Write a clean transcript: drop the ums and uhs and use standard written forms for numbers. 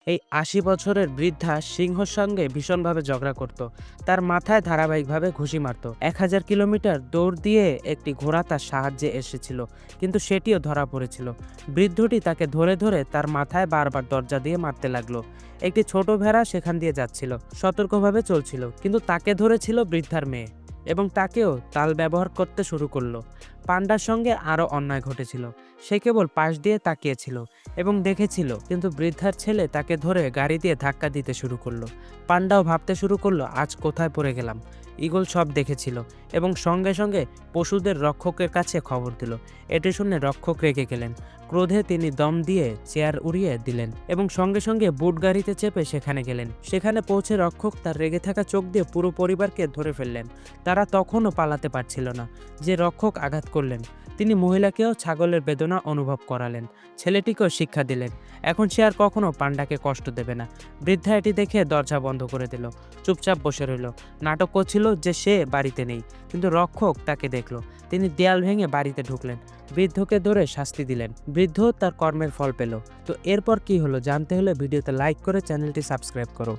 এই ৮০ বছরের বৃদ্ধা সিংহর সঙ্গে ভীষণভাবে ঝগড়া করত। তার মাথায় ধারাবাহিকভাবে ঘুষি মারত। ১০০০ কিলোমিটার দৌড় দিয়ে একটি ঘোড়া তার সাহায্যে এসেছিল, কিন্তু সেটিও ধরা পড়েছিল। বৃদ্ধটি তাকে ধরে ধরে তার মাথায় বারবার দরজা দিয়ে মারতে লাগলো। একটি ছোট ভেড়া সেখান দিয়ে যাচ্ছিল, সতর্কভাবে চলছিল, কিন্তু তাকে ধরেছিল বৃদ্ধার মেয়ে এবং তাকেও তাল ব্যবহার করতে শুরু করলো। পান্ডার সঙ্গে আরও অন্যায় ঘটেছিল। সে কেবল পাশ দিয়ে তাকিয়েছিল এবং দেখেছিল, কিন্তু বৃদ্ধার ছেলে তাকে ধরে গাড়ি দিয়ে ধাক্কা দিতে শুরু করলো। পান্ডাও ভাবতে শুরু করলো, আজ কোথায় পড়ে গেলাম। ঈগল সব দেখেছিল এবং সঙ্গে সঙ্গে পশুদের রক্ষকের কাছে খবর দিল। এটি শুনে রক্ষক রেগে গেলেন। ক্রোধে তিনি দম দিয়ে চেয়ার উড়িয়ে দিলেন এবং সঙ্গে সঙ্গে বুট গাড়িতে চেপে সেখানে গেলেন। সেখানে পৌঁছে রক্ষক তার রেগে থাকা চোখ দিয়ে পুরো পরিবারকে ধরে ফেললেন। তারা তখনও পালাতে পারছিল না যে রক্ষক আঘাত করলেন। তিনি মহিলাকেও ছাগলের বেদনা অনুভব করালেন, ছেলেটিকেও শিক্ষা দিলেন। এখন সে আর কখনো পান্ডাকে কষ্ট দেবে না। বৃদ্ধা এটি দেখে দরজা বন্ধ করে দিল, চুপচাপ বসে রইল। নাটক করছিল যে সে বাড়িতে নেই, কিন্তু রক্ষক তাকে দেখল। তিনি দেয়াল ভেঙে বাড়িতে ঢুকলেন, বৃদ্ধকে ধরে শাস্তি দিলেন। বৃদ্ধ তার কর্মের ফল পেল। তো এরপর কি হলো জানতে হলে ভিডিওতে লাইক করে চ্যানেলটি সাবস্ক্রাইব করো।